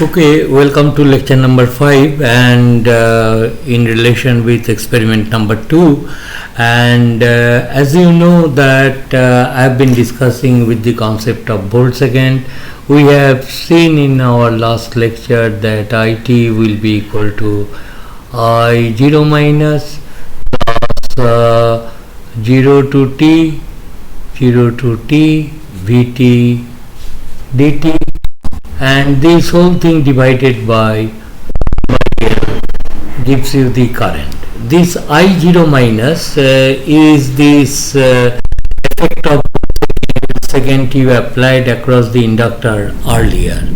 Okay, welcome to lecture number 5 and in relation with experiment number 2, and as you know that I have been discussing with the concept of volt second. We have seen in our last lecture that IT will be equal to I0 minus plus 0 to t Vt dt, and this whole thing divided by L gives you the current. This I0 minus is this effect of second you applied across the inductor earlier.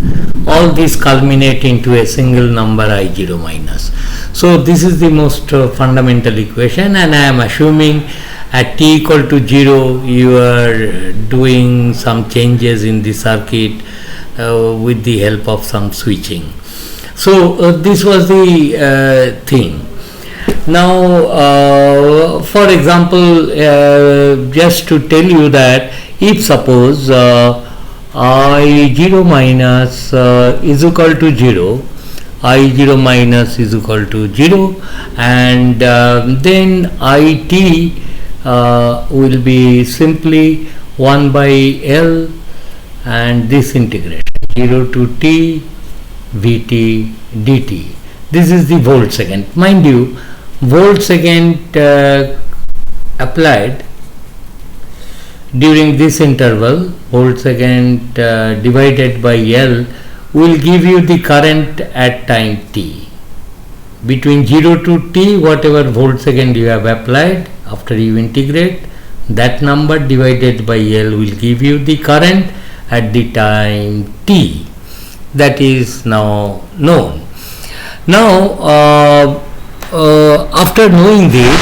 All these culminate into a single number I0 minus. So this is the most fundamental equation, and I am assuming at t equal to 0 you are doing some changes in the circuit with the help of some switching. So this was the thing. Now for example, just to tell you that if suppose I0 minus is equal to 0, I0 minus is equal to 0, and then IT will be simply 1 by L and this integration 0 to t Vt dt. This is the volt second. Mind you, volt second applied during this interval, volt second divided by L will give you the current at time t. Between 0 to t, whatever volt second you have applied, after you integrate, that number divided by L will give you the current at the time t. That is now known. Now after knowing this,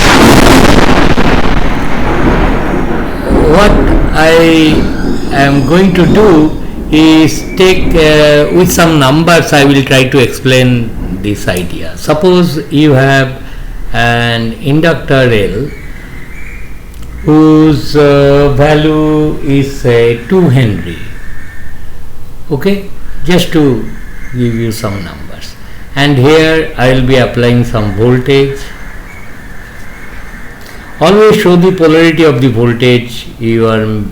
what I am going to do is take with some numbers I will try to explain this idea. Suppose you have an inductor L whose value is say 2 Henry. Okay, just to give you some numbers, and here I will be applying some voltage. Always show the polarity of the voltage you are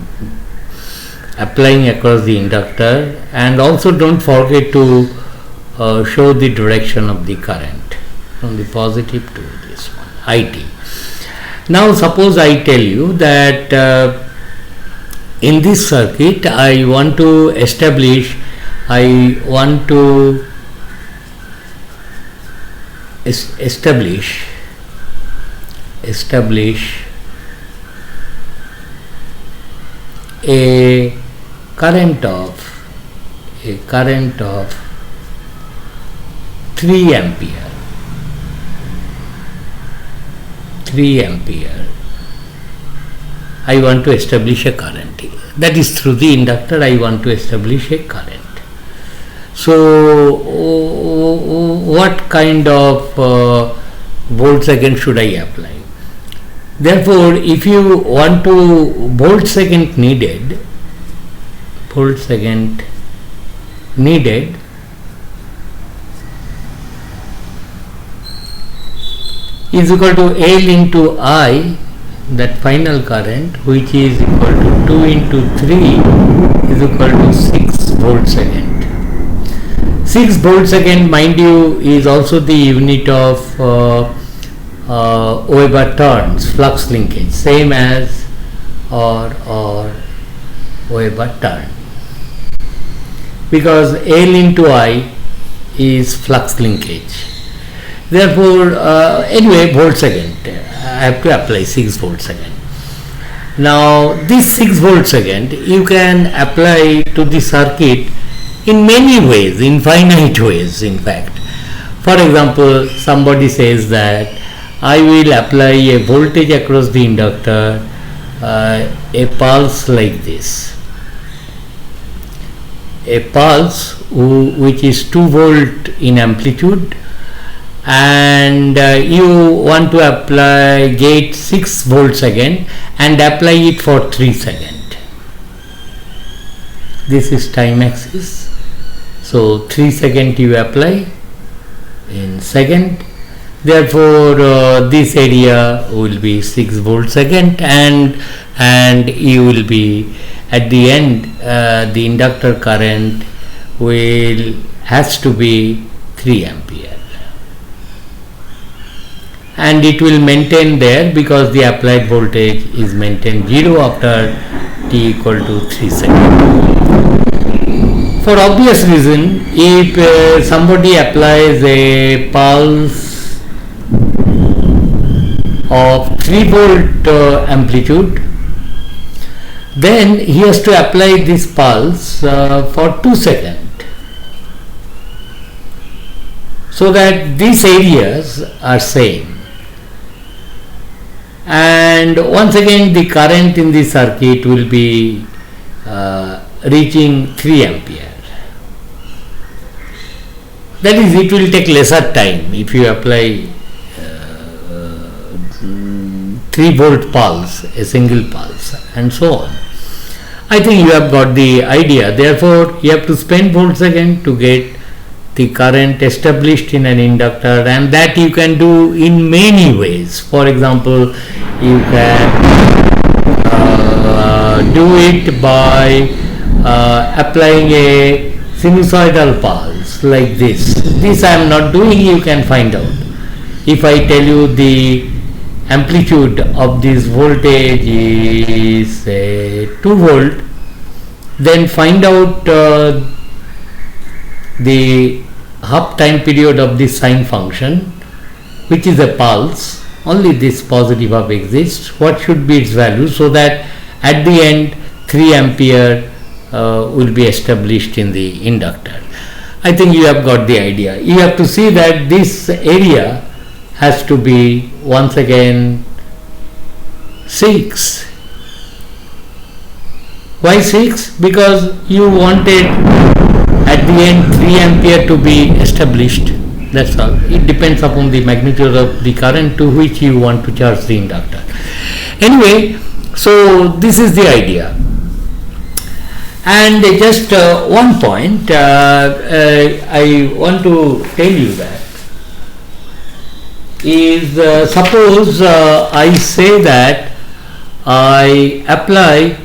applying across the inductor, and also don't forget to show the direction of the current from the positive to this one, IT. Now suppose I tell you that in this circuit I want to establish a current of 3 ampere. 3 ampere. I want to establish a current. That is through the inductor I want to establish a current. So what kind of volt second should I apply? Therefore, if you want to volt second needed is equal to L into I, that final current, which is equal to 2 into 3 is equal to 6 volt second. 6 volt second, mind you, is also the unit of Weber turns, flux linkage, same as or Weber turn, because L into I is flux linkage. Therefore, anyway, volt second, I have to apply 6 volt second. Now, this 6 volt second you can apply to the circuit in many ways, infinite ways in fact. For example, somebody says that I will apply a voltage across the inductor, a pulse like this. A pulse which is 2 volt in amplitude, and you want to apply gate 6 volt second and apply it for 3 seconds. This is time axis. So 3 second you apply in second, therefore this area will be 6 volt second, and you will be at the end the inductor current will has to be 3 ampere, and it will maintain there because the applied voltage is maintained 0 after t equal to 3 seconds. For obvious reason, if somebody applies a pulse of 3 volt amplitude, then he has to apply this pulse for 2 seconds, so that these areas are same, and once again the current in the circuit will be reaching 3 ampere. That is, it will take lesser time if you apply 3 volt pulse, a single pulse, and so on. I think you have got the idea. Therefore, you have to spend volt second to get the current established in an inductor, and that you can do in many ways. For example, you can do it by applying a sinusoidal pulse like this. This I am not doing, you can find out. If I tell you the amplitude of this voltage is 2 volt, then find out the half time period of this sine function, which is a pulse. Only this positive half exists. What should be its value, so that at the end 3 ampere will be established in the inductor. I think you have got the idea. You have to see that this area has to be once again 6. Why 6? Because you wanted at the end 3 ampere to be established. That's all. It depends upon the magnitude of the current to which you want to charge the inductor. Anyway, so this is the idea. And just one point I want to tell you that is, suppose I say that I apply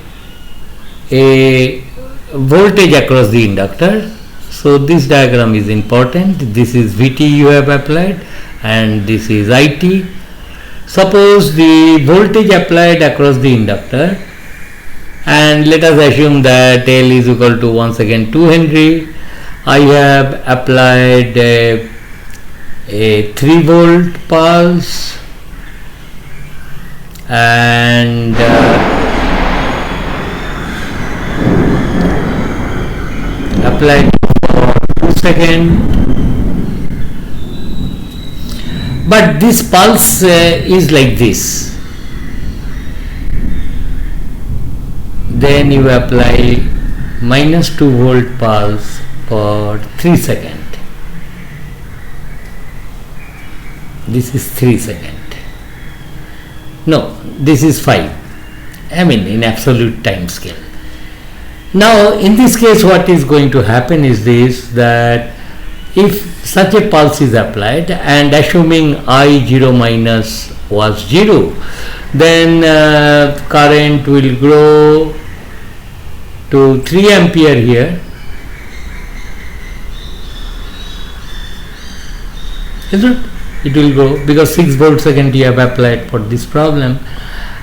a voltage across the inductor. So this diagram is important. This is Vt you have applied, and this is It. Suppose the voltage applied across the inductor, and let us assume that L is equal to once again 2 Henry. I have applied a 3 volt pulse, and applied for 2 seconds. But this pulse is like this. Then you apply minus 2 volt pulse for 3 seconds. This is 3 seconds. No, this is 5. I mean in absolute time scale. Now in this case what is going to happen is this, that if such a pulse is applied, and assuming I0 minus was 0, then current will grow to 3 ampere here. Isn't it? It will go because 6 volt second you have applied for this problem,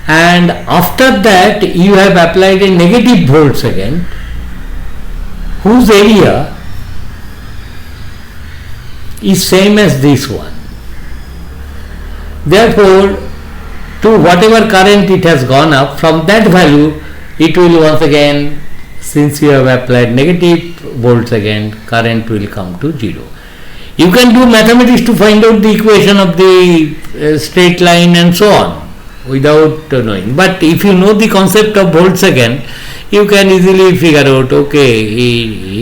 and after that you have applied a negative volt second whose area is same as this one. Therefore, to whatever current it has gone up, from that value it will once again, since you have applied negative volt second, current will come to 0. You can do mathematics to find out the equation of the straight line and so on without knowing. But if you know the concept of volt second, you can easily figure out, okay,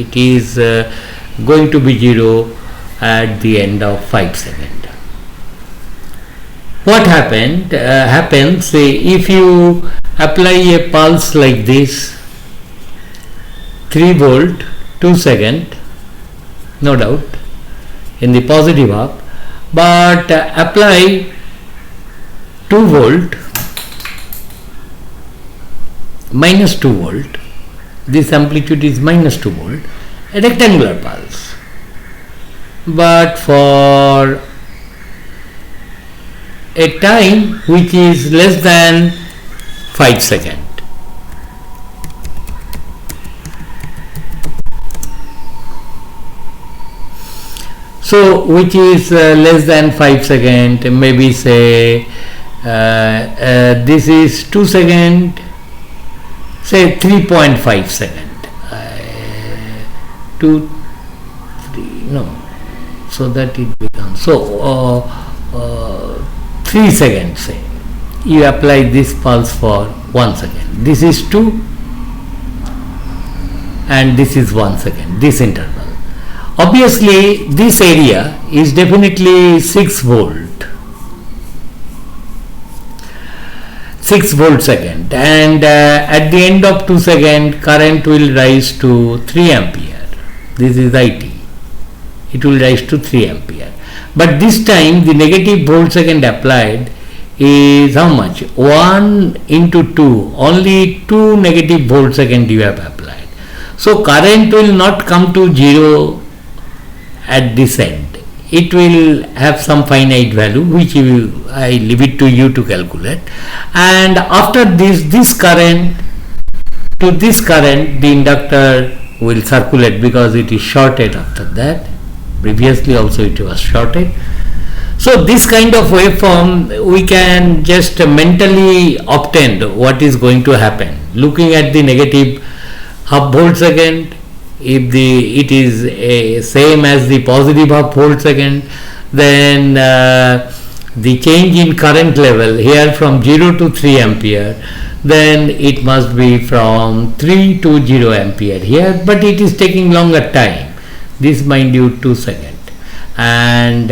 it is going to be 0 at the end of 5 seconds. What happens if you apply a pulse like this, 3 volt, 2 seconds, no doubt, in the positive half, but apply 2 volt, minus 2 volt, this amplitude is minus 2 volt, a rectangular pulse, but for a time which is less than 5 seconds. So which is less than 5 seconds, maybe say this is 2 seconds, say 3.5 second, 2, 3, no, so that it becomes, so 3 seconds, say, you apply this pulse for 1 second, this is 2 and this is 1 second, this interval. Obviously this area is definitely 6 volt second, and at the end of 2 seconds current will rise to 3 ampere. This is IT. It will rise to 3 ampere. But this time the negative volt second applied is how much? 1 into 2. Only 2 negative volt second you have applied. So current will not come to 0 at this end. It will have some finite value which I leave it to you to calculate, and after this current to this current the inductor will circulate because it is shorted after that. Previously also it was shorted. So this kind of waveform we can just mentally obtain what is going to happen looking at the negative half volt second. If it is same as the positive half volt second, then the change in current level here from 0 to 3 ampere, then it must be from 3 to 0 ampere here, but it is taking longer time. This mind you 2 seconds, and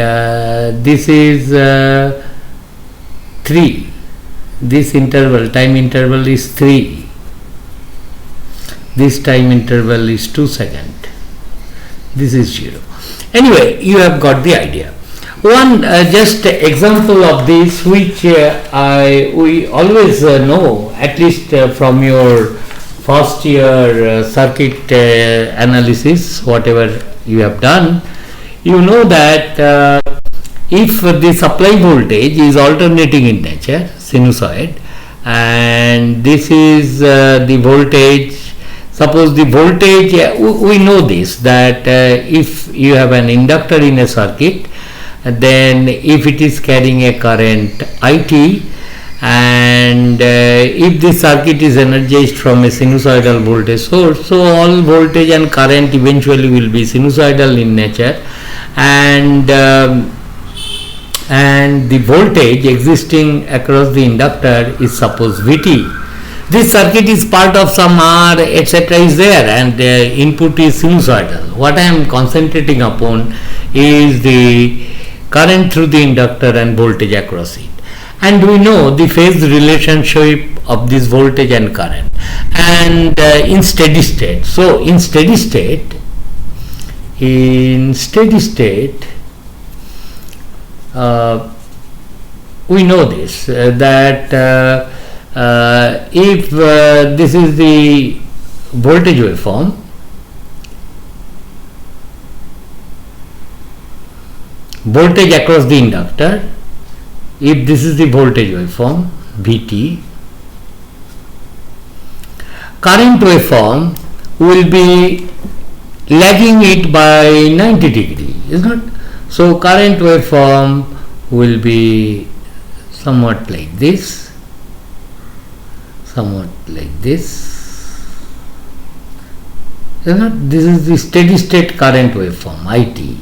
this is 3. This interval, time interval is 3. This time interval is 2 seconds. This is 0. Anyway, you have got the idea. One just example of this which we always know, at least from your first year circuit analysis, whatever you have done, you know that if the supply voltage is alternating in nature, sinusoid, and this is the voltage. Suppose the voltage, we know this, that if you have an inductor in a circuit, then if it is carrying a current IT, and if the circuit is energized from a sinusoidal voltage source, so all voltage and current eventually will be sinusoidal in nature, and the voltage existing across the inductor is suppose Vt. This circuit is part of some R, etc. is there, and input is sinusoidal. What I am concentrating upon is the current through the inductor and voltage across it. And we know the phase relationship of this voltage and current, and in steady state. So in steady state, we know this, that if this is the voltage waveform, voltage across the inductor, if this is the voltage waveform Vt, current waveform will be lagging it by 90 degree, is not? So current waveform will be somewhat like this, is not? This is the steady state current waveform IT.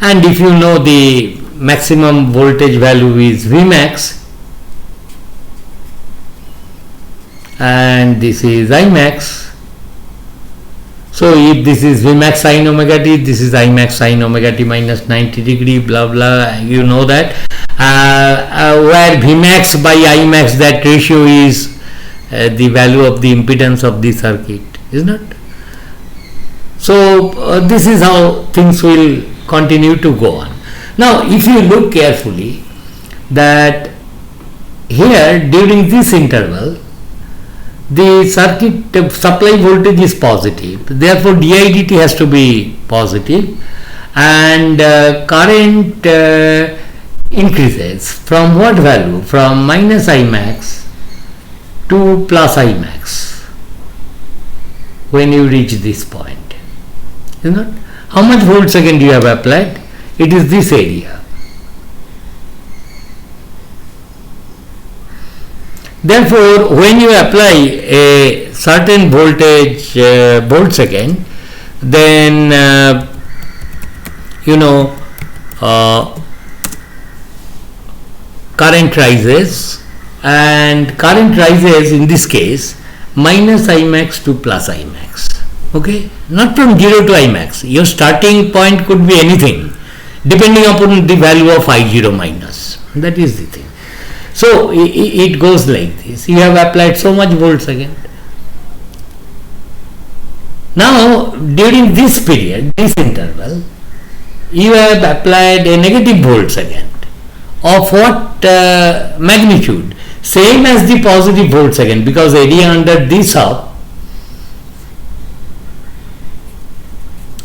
And if you know the maximum voltage value is Vmax, and this is Imax. So if this is Vmax sin omega t, this is Imax sin omega t minus 90 degree, blah blah, you know that. Where Vmax by Imax, that ratio is the value of the impedance of the circuit, is not? So this is how things will continue to go on. Now if you look carefully, that here during this interval the circuit supply voltage is positive, therefore di dt has to be positive, and current increases from what value? From minus I max to plus I max when you reach this point. You know, how much volt second you have applied? It is this area. Therefore, when you apply a certain voltage volt second, then current rises, and current rises in this case minus I max to plus I max. Okay, not from 0 to I max. Your starting point could be anything depending upon the value of I0 minus. That is the thing. So it goes like this. You have applied so much volt second. Now during this period, this interval, you have applied a negative volt second of what magnitude? Same as the positive volt second, because area under this hub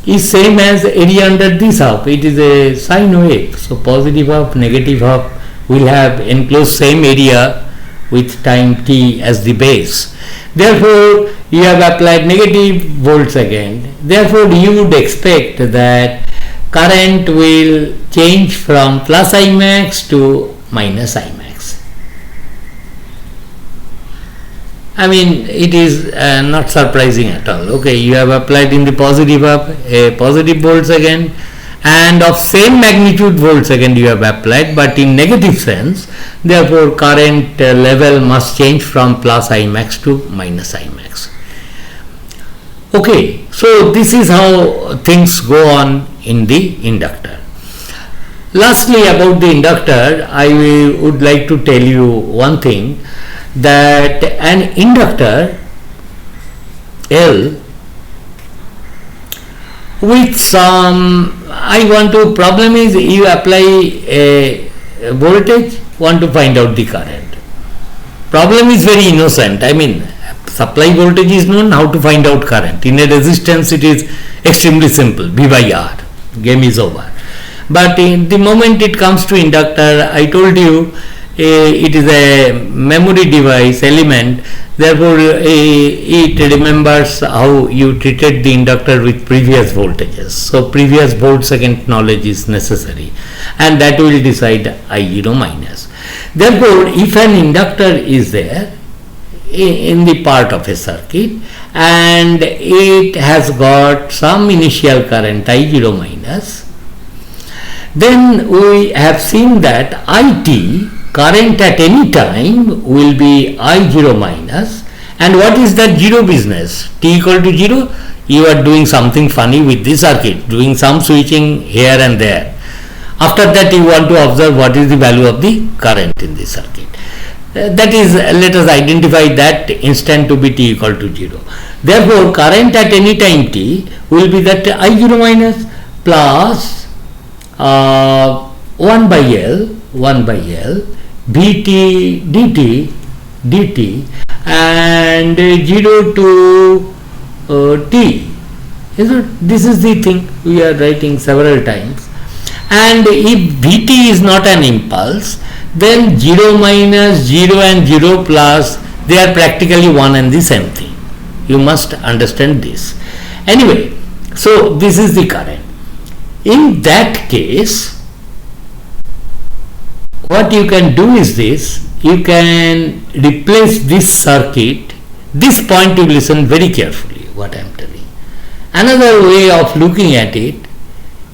is same as area under this hub. It is a sine wave. So positive hub, negative hub will have enclosed same area with time t as the base. Therefore, you have applied negative volt second. Therefore, you would expect that current will change from plus I max to minus I max. I mean, it is not surprising at all. Okay, you have applied in the positive hub a positive volt second, and of same magnitude volt second you have applied, but in negative sense. Therefore, current level must change from plus I max to minus I max. Okay, so this is how things go on in the inductor. Lastly, about the inductor, I would like to tell you one thing, that an inductor L with some, problem is you apply a voltage, want to find out the current. Problem is very innocent. I mean, supply voltage is known, how to find out current. In a resistance it is extremely simple, V by R, game is over. But in the moment it comes to inductor, I told you it is a memory device element, therefore it remembers how you treated the inductor with previous voltages. So previous volt second knowledge is necessary, and that will decide I0 minus. Therefore, if an inductor is there in the part of a circuit and it has got some initial current I0 minus, then we have seen that IT, current at any time, will be I0 minus. And what is that zero business? T equal to 0, you are doing something funny with the circuit, doing some switching here and there. After that you want to observe what is the value of the current in the circuit. That is, let us identify that instant to be t equal to 0. Therefore, current at any time t will be that I0 minus plus 1 by L Vt dt and 0 to t. This is the thing we are writing several times. And if Vt is not an impulse, then 0 minus 0 and 0 plus, they are practically one and the same thing. You must understand this. Anyway, so this is the current. In that case, what you can do is this: you can replace this circuit. This point you listen very carefully what I am telling. Another way of looking at it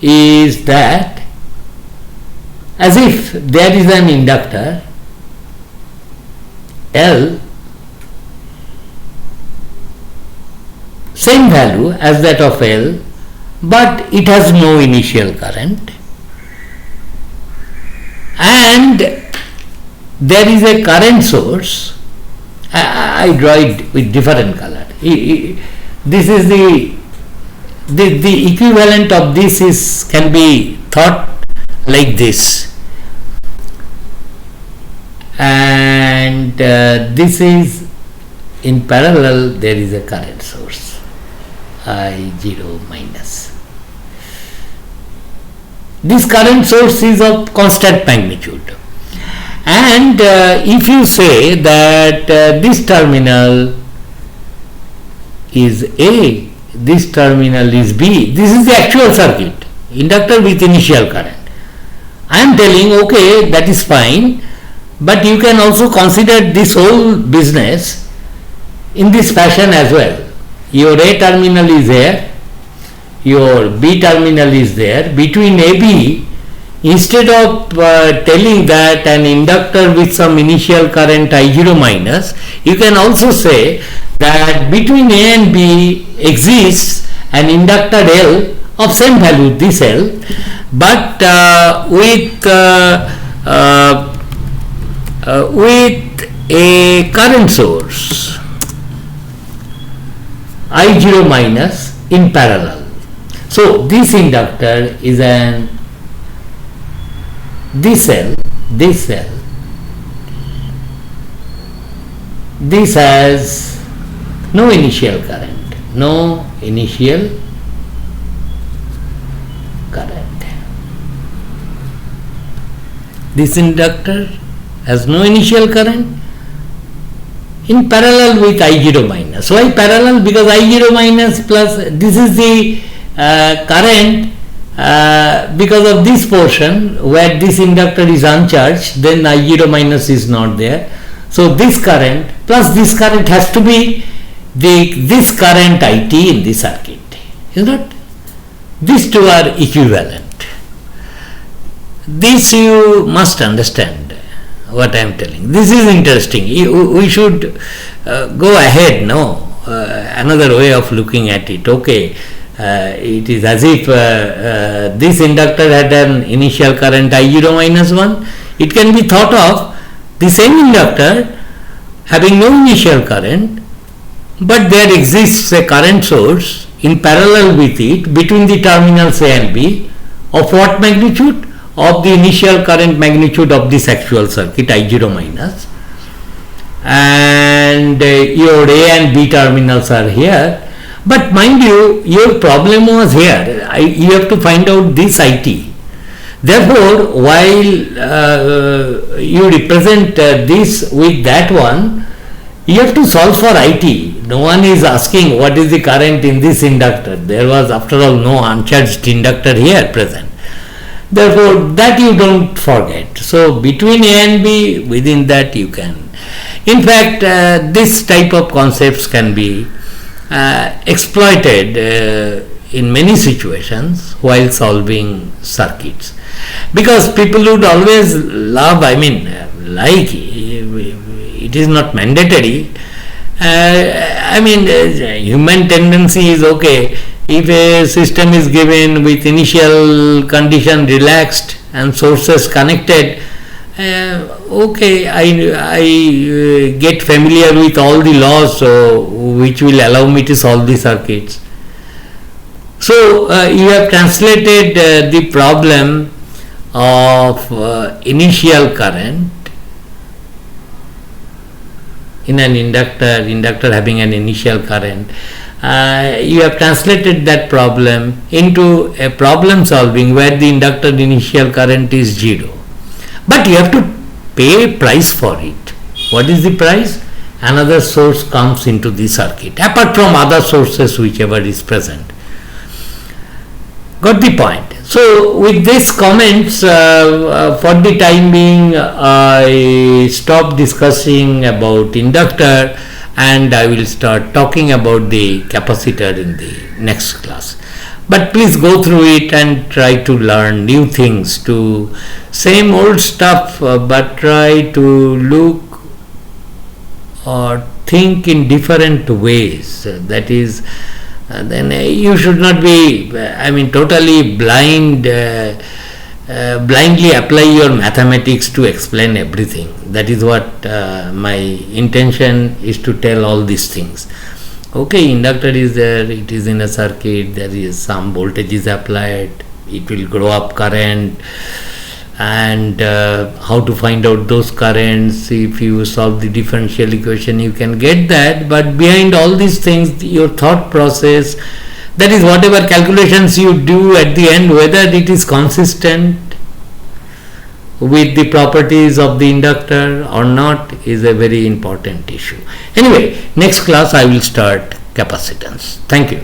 is that as if there is an inductor L, same value as that of L, but it has no initial current, and there is a current source. I draw it with different color. This is the the equivalent of this is can be thought like this, and this is in parallel, there is a current source I0 minus. This current source is of constant magnitude, and if you say that this terminal is A, this terminal is B, this is the actual circuit, inductor with initial current. I am telling, okay, that is fine, but you can also consider this whole business in this fashion as well. Your A terminal is here, your B terminal is there. Between AB, instead of telling that an inductor with some initial current I0 minus, you can also say that between A and B exists an inductor L of same value, this L, but with a current source I0 minus in parallel. So this inductor is this cell, this has no initial current, This inductor has no initial current in parallel with I0 minus. Why parallel? Because I0 minus plus, this is the current because of this portion where this inductor is uncharged, then I0 minus is not there. So this current plus this current has to be this current IT in the circuit, is not? These two are equivalent. This you must understand what I am telling. This is interesting. We should go ahead, another way of looking at it. Okay, it is as if this inductor had an initial current I0 minus 1. It can be thought of the same inductor having no initial current, but there exists a current source in parallel with it between the terminals A and B of what magnitude? Of the initial current magnitude of this actual circuit I0 minus, and your A and B terminals are here, but mind you, your problem was here. You have to find out this IT. Therefore, while you represent this with that one, you have to solve for IT. No one is asking what is the current in this inductor. There was, after all, no uncharged inductor here present. Therefore, that you don't forget. So, between A and B, within that you can. In fact, this type of concepts can be exploited in many situations while solving circuits. Because people would always love, it is not mandatory. Human tendency is okay. If a system is given with initial condition relaxed and sources connected, okay, I get familiar with all the laws which will allow me to solve the circuits. So you have translated the problem of initial current in an inductor having an initial current. You have translated that problem into a problem solving where the inductor initial current is 0. But you have to pay a price for it. What is the price? Another source comes into the circuit, apart from other sources whichever is present. Got the point? So with these comments, for the time being, I stop discussing about inductor, and I will start talking about the capacitor in the next class. But please go through it and try to learn new things, to same old stuff, but try to look or think in different ways. That is, then you should not be, totally blind, blindly apply your mathematics to explain everything. That is what my intention is, to tell all these things. Okay, inductor is there, it is in a circuit, there is some voltage is applied, it will grow up current, and how to find out those currents. If you solve the differential equation, you can get that, but behind all these things, your thought process, that is whatever calculations you do at the end, whether it is consistent with the properties of the inductor or not, is a very important issue. Anyway, next class I will start capacitance. Thank you.